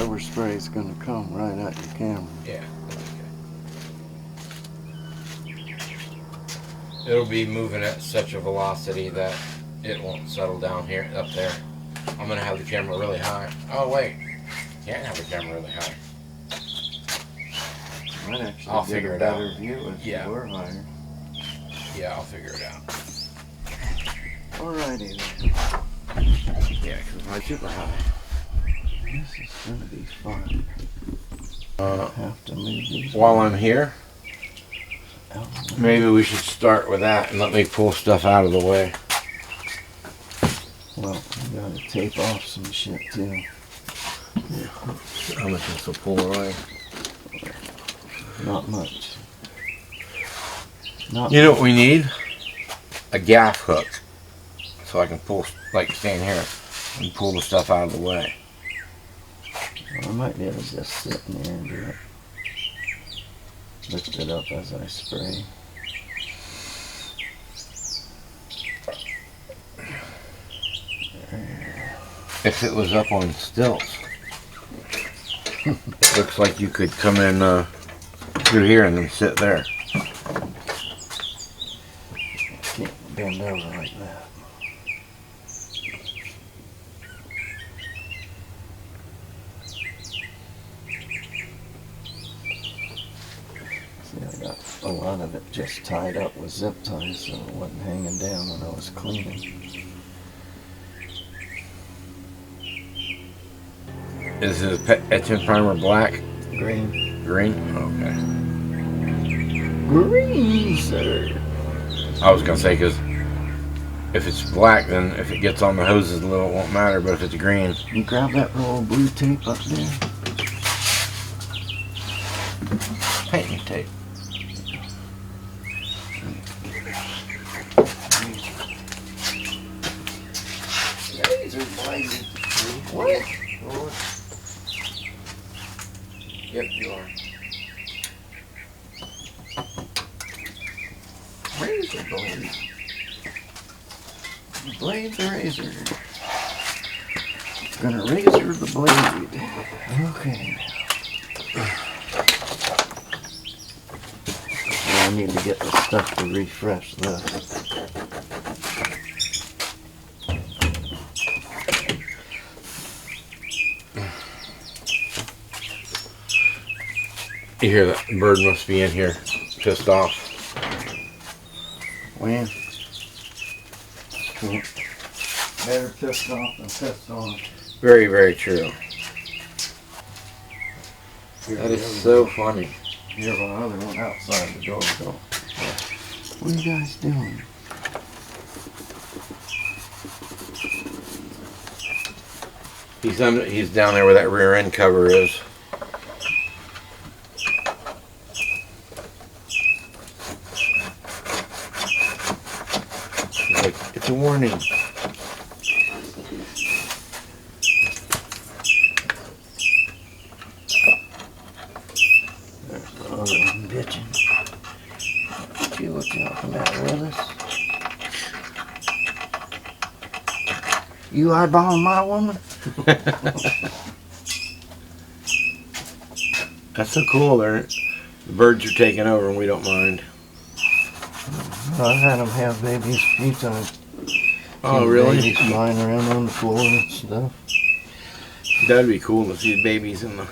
overspray is going to come right at your camera. Yeah. It'll be moving at such a velocity that it won't settle down here, up there. I'm gonna have the camera really high. Oh wait, can't have the camera really high. Might actually I'll get figure a it out. better view if you were higher. Yeah, I'll figure it out. Alrighty then. Yeah, because my super high. This is going to be fun. Have to move these. While I'm here, maybe we should start with that and let me pull stuff out of the way. Well, we got to tape off some shit too. Yeah. How much is to pull away? Not much. You know what we need? A gaff hook. So I can pull, like stand here, and pull the stuff out of the way. Well, I might be able to just sit in there and do it. Lift it up as I spray. If it was up on stilts, looks like you could come in through here and then sit there. Can't bend over like that. See, I got a lot of it just tied up with zip ties so it wasn't hanging down when I was cleaning. Is his etching primer black? Green. Green? Okay. Green, sir. I was going to say, because if it's black, then if it gets on the hoses a little, it won't matter, but if it's green. You grab that roll of blue tape up there. Painting tape. Razor blade. What? Yep, you are. Razor blade. The blade's a razor. Gonna razor the blade. Okay. Now I need to get the stuff to refresh this. You hear that bird must be in here, pissed off. When? Better pissed off than pissed on. Very, very true. That is so funny. You have another one outside the door. So. What are you guys doing? He's down there where that rear end cover is. He's like, it's a warning. There's the other one bitching. Gee, what you out from that with us? You eyeballing my woman? That's so cool. The birds are taking over and we don't mind. I've had them have babies a few times. Oh, really? Babies flying around on the floor and stuff. That'd be cool to see babies in the...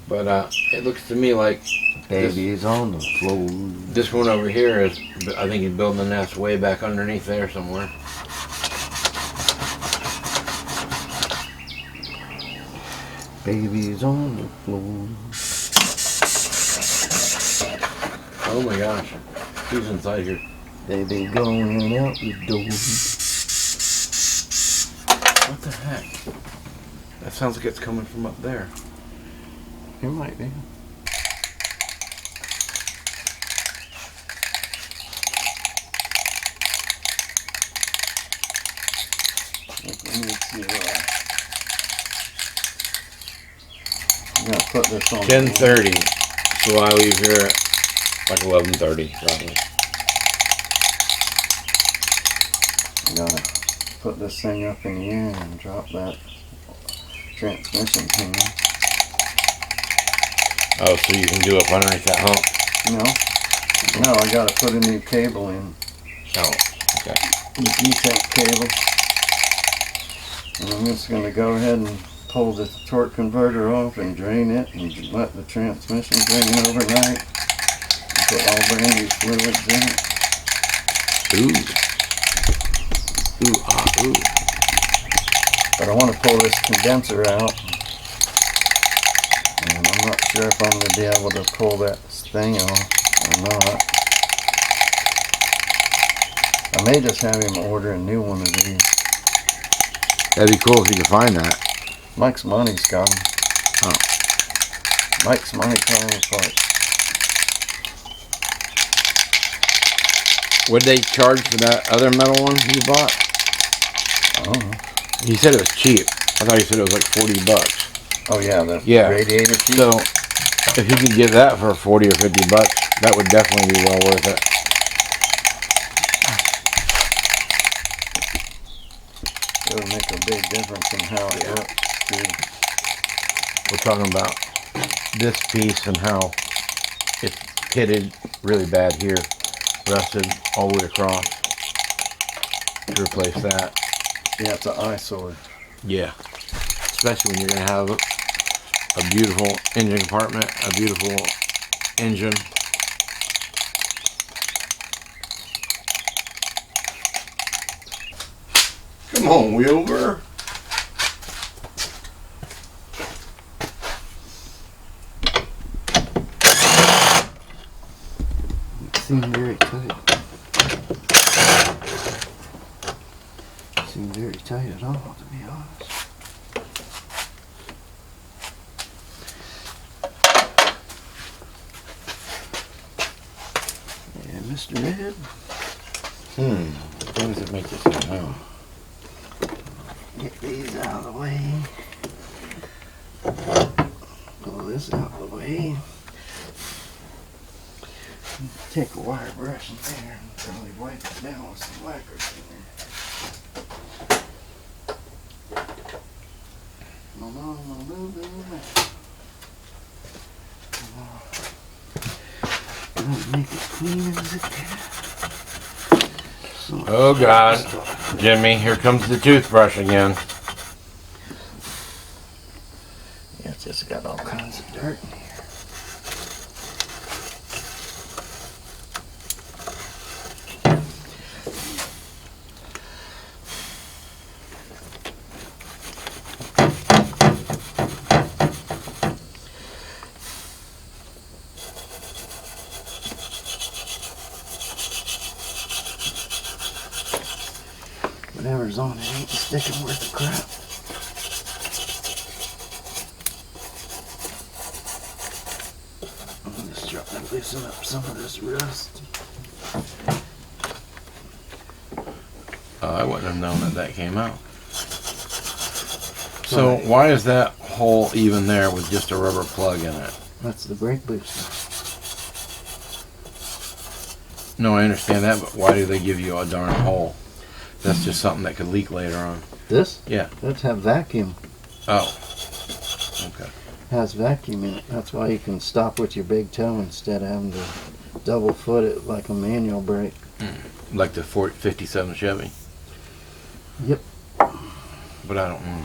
But it looks to me like Babies on the floor. this one over here is, I think he's building a nest way back underneath there somewhere. Babies on the floor. Oh my gosh. Who's inside here? They be going out the door. What the heck? That sounds like it's coming from up there. It might be. Let me see. I'm gonna put this on. 10:30. So I leave here at like 11:30 probably. I'm gonna put this thing up in the air and drop that transmission hanging. Oh, so you can do up underneath that hump? No, I gotta put a new cable in. Oh, okay. The D-tank cable. And I'm just gonna go ahead and pull the torque converter off and drain it and let the transmission drain overnight. And put all brand new fluids in it. Ooh. Ooh, ooh. But I want to pull this condenser out. And I'm not sure if I'm going to be able to pull that thing off or not. I may just have him order a new one of these. That'd be cool if you could find that. Mike's Money's got them. Oh. Mike's Money Car Parts. What'd they charge for that other metal one you bought? I don't know. You said it was cheap. I thought you said it was like $40. Oh yeah, the radiator sheet. So if you could get that for $40 or $50, that would definitely be well worth it. It would make a big difference in how it looks too. We're talking about this piece and how it's pitted really bad here, rusted all the way across. To replace that. Yeah, it's an eyesore. Yeah. Especially when you're going to have a beautiful engine compartment, a beautiful engine. Come on, Wilbur. It seemed very tight. It seemed very tight at all, to be honest. Yeah, Mr. Ed. Things that make you say, oh. Get these out of the way. Pull this out of the way. Take a wire brush in there and probably wipe it down with some lacquer in there. Make it clean as it can. Oh God, Jimmy, here comes the toothbrush again. Yeah, it's just got all kinds of dirt in here. Whatever's on it ain't sticking worth a crap. I'm just trying to loosen up some of this rust. I wouldn't have known that came out. So why is that hole even there with just a rubber plug in it? That's the brake booster. No, I understand that, but why do they give you a darn hole? That's just something that could leak later on. This? Yeah. That's have vacuum. Oh. Okay. Has vacuum in it. That's why you can stop with your big toe instead of having to double foot it like a manual brake. Like the 57 Chevy. Yep. But I don't know.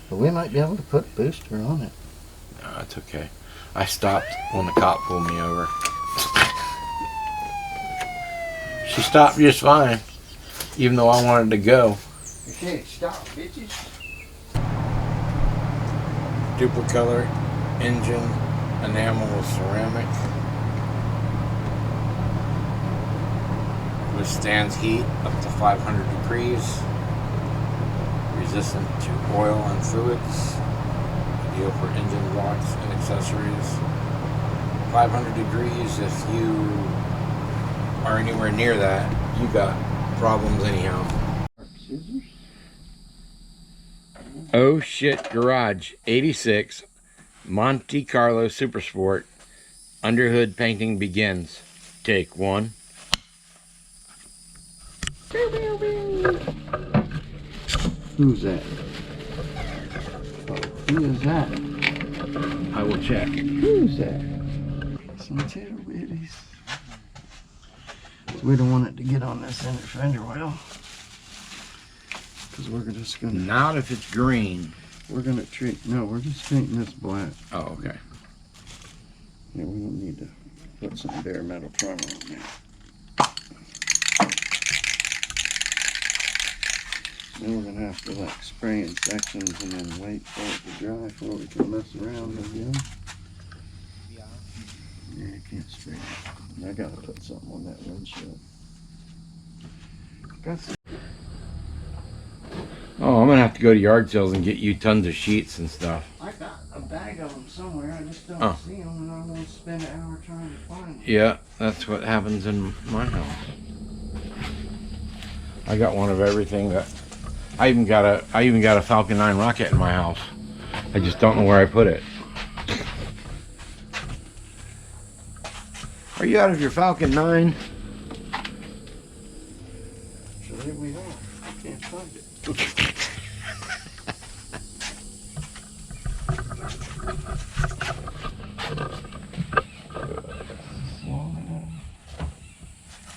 But we might be able to put a booster on it. No, that's okay. I stopped when the cop pulled me over. She stopped just fine, even though I wanted to go. You can't stop, bitches. Duplicolor engine, enamel with ceramic. Withstands heat up to 500 degrees. Resistant to oil and fluids. Ideal for engine blocks and accessories. 500 degrees, if you are anywhere near that, you got problems anyhow. Oh shit garage 86 Monte Carlo Super Sport. Underhood painting begins. Take one. Who's that? Who is that? I will check. Who's that? Some tail bitties. So we don't want it to get on this inner fender well. Because we're just going to... Not if it's green. We're going to treat... No, we're just painting this black. Oh, okay. Yeah, we don't need to put some bare metal primer on there. Then we're going to have to like spray in sections and then wait for it to dry before we can mess around again. Yeah, you can't spray it. I got to put something on that windshield. Got some. Oh, I'm going to have to go to yard sales and get you tons of sheets and stuff. I got a bag of them somewhere. I just don't see them, and I won't spend an hour trying to find them. Yeah, that's what happens in my house. I got one of everything that... I even got a Falcon 9 rocket in my house. I just don't know where I put it. Are you out of your Falcon 9? So here we are. I can't find it.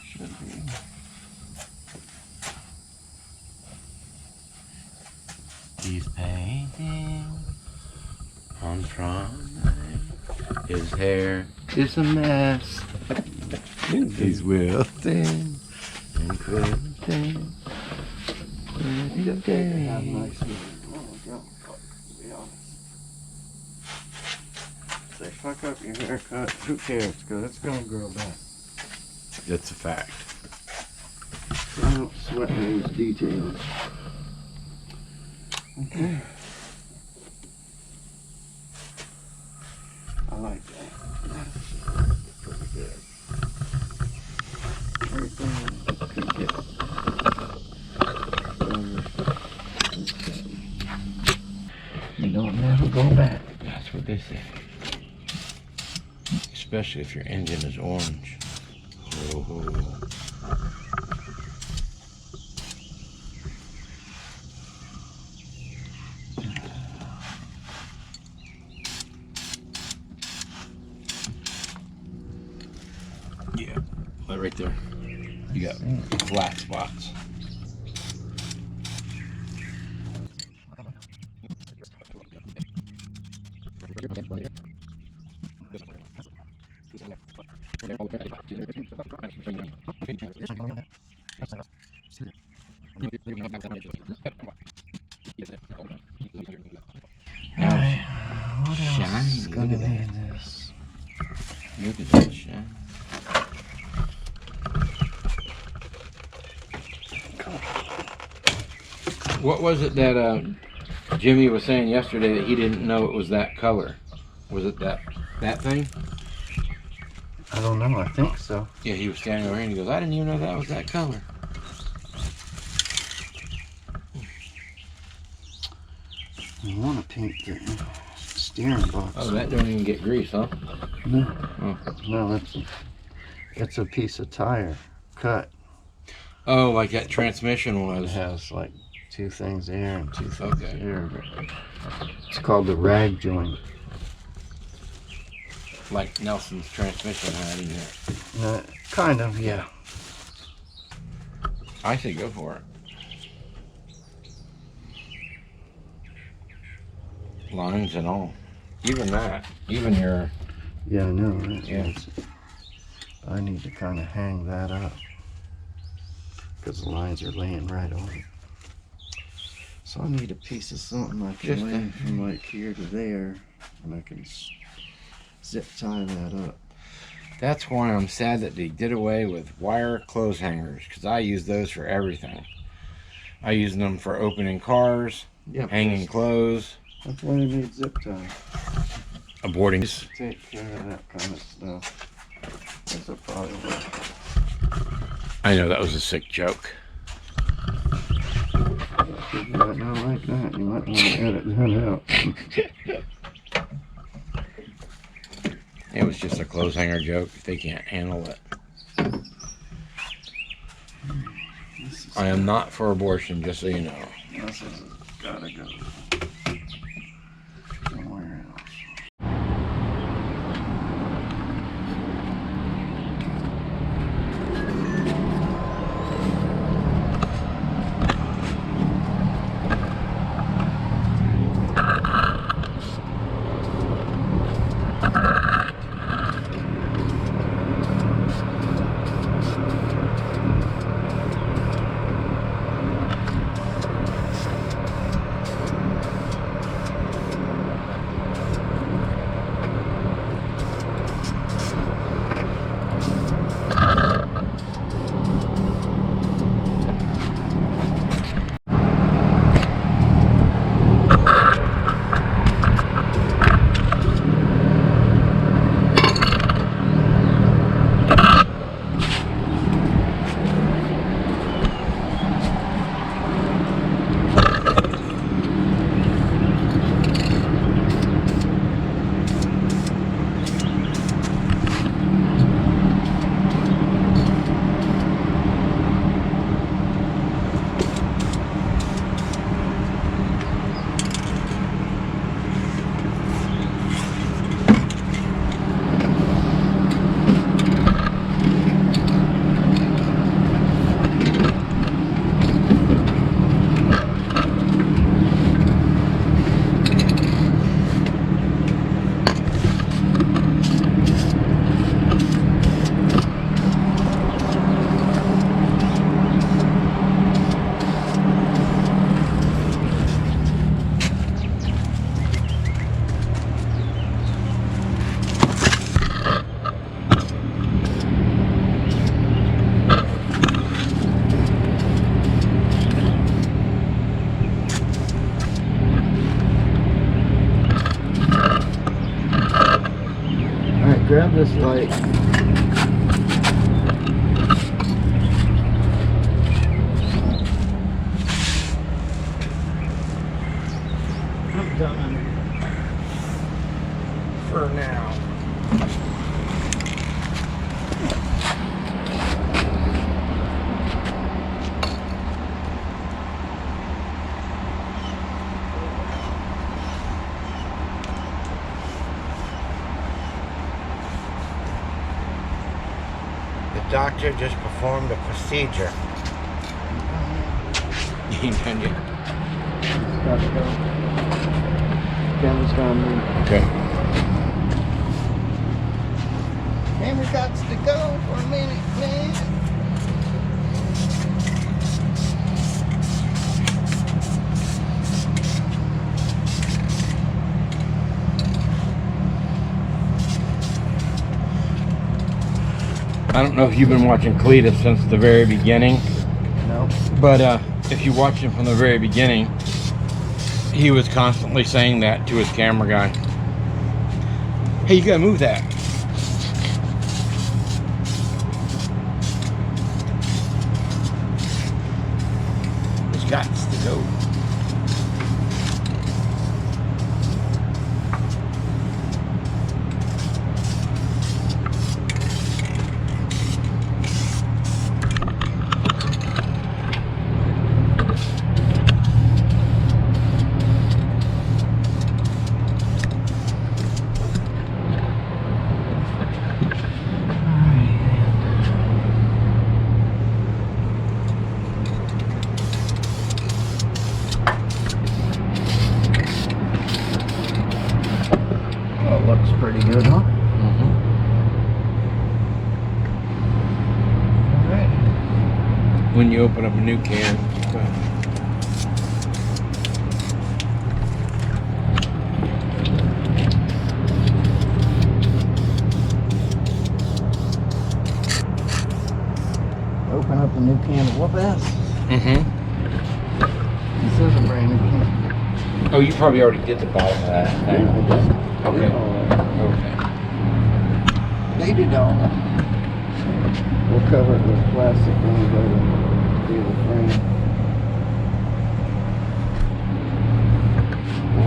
Should be. He's painting on prom night. His hair is a mess. He's wilting and quilting. Have nice hair. Oh, God, to be honest. If they fuck up your haircut, who cares? Because it's going to grow back. That's a fact. I don't sweat those details. Okay. I like that. That's pretty good. Everything could get you don't never go back. That's what they say. Especially if your engine is orange. Oh. Yeah, right there. You got flat spots. Alright, what else Shiny. is gonna Look at be that. in this? Look at that shine. What was it that Jimmy was saying yesterday that he didn't know it was that color? Was it that thing? I don't know, I think so. Yeah, he was standing over here and he goes, I didn't even know that was that color. I want to paint the steering box. Oh, that don't even get grease, huh? No, Oh, no, it's a piece of tire cut. oh, like that transmission It was. has like two things there and two things Okay. there. It's called the rag joint. Like Nelson's transmission had in there. Kind of, yeah. I say go for it. Lines and all. Even that. Even your... Yeah, I know, right? Yeah. I need to kind of hang that up because the lines are laying right on it. So I need a piece of something I can Just lay from like here to there, and I can zip tie that up. That's why I'm sad that they did away with wire clothes hangers, because I use those for everything. I use them for opening cars, Yeah, hanging clothes, that's why they made zip tie. aborting. Take care of that kind of stuff. That's a problem. I know that was a sick joke. If you might not like that, you might want to edit that out. It was just a clothes hanger joke. They can't handle it. I am not for abortion, just so you know. This has gotta go. grab this light. I'm done. For now. The doctor just performed a procedure. You done yet? Got to go. Camera's gonna move. Okay. Camera got to go for a minute, man. I don't know if you've been watching Cletus since the very beginning. No. But if you watch him from the very beginning, he was constantly saying that to his camera guy. Hey, you gotta move that. It's got to go. Oh, looks pretty good, huh? Mm-hmm. Alright. When you open up a new can. Open up a new can of whoop-ass. Mm-hmm. This is a brand new can. Oh, you probably already did the bottom of that. Okay. Okay. They did all. We'll cover it with plastic when we go to do the frame.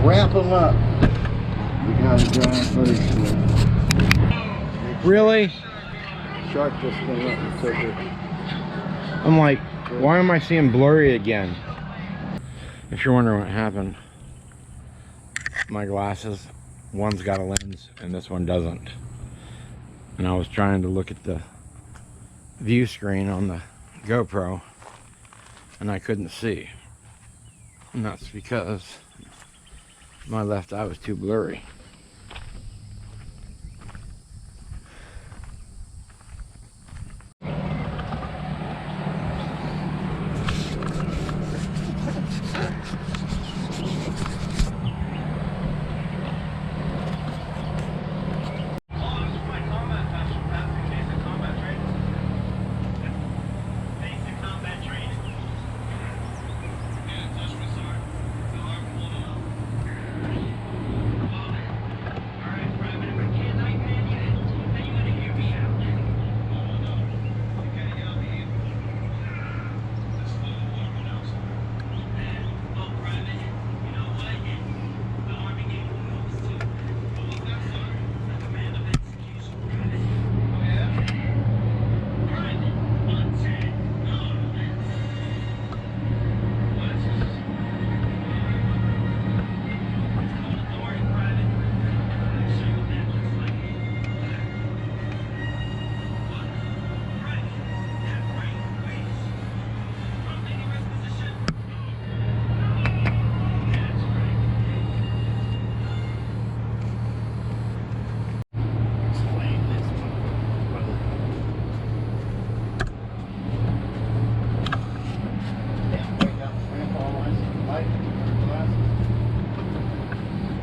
Wrap them up. We gotta dry first. Really? Shark just came up and took it. I'm like, why am I seeing blurry again? If you're wondering what happened, my glasses, one's got a lens and this one doesn't. And I was trying to look at the view screen on the GoPro and I couldn't see. And that's because my left eye was too blurry.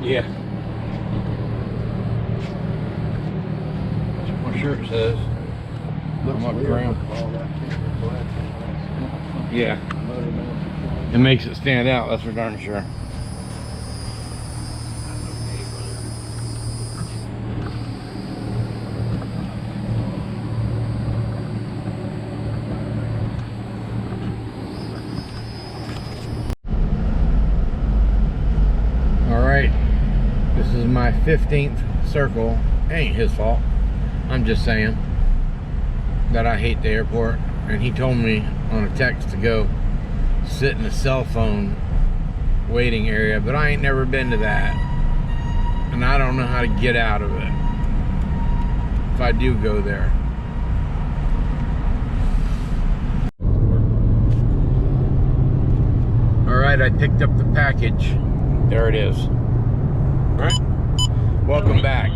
Yeah. That's what my shirt says. Looks I'm up weird around. with all that paper black and Yeah. that motor mount. It makes it stand out, that's for darn sure. my 15th circle. Ain't his fault. I'm just saying that I hate the airport. And he told me on a text to go sit in the cell phone waiting area, but I ain't never been to that. And I don't know how to get out of it if I do go there. Alright, I picked up the package. There it is. Alright. Welcome back.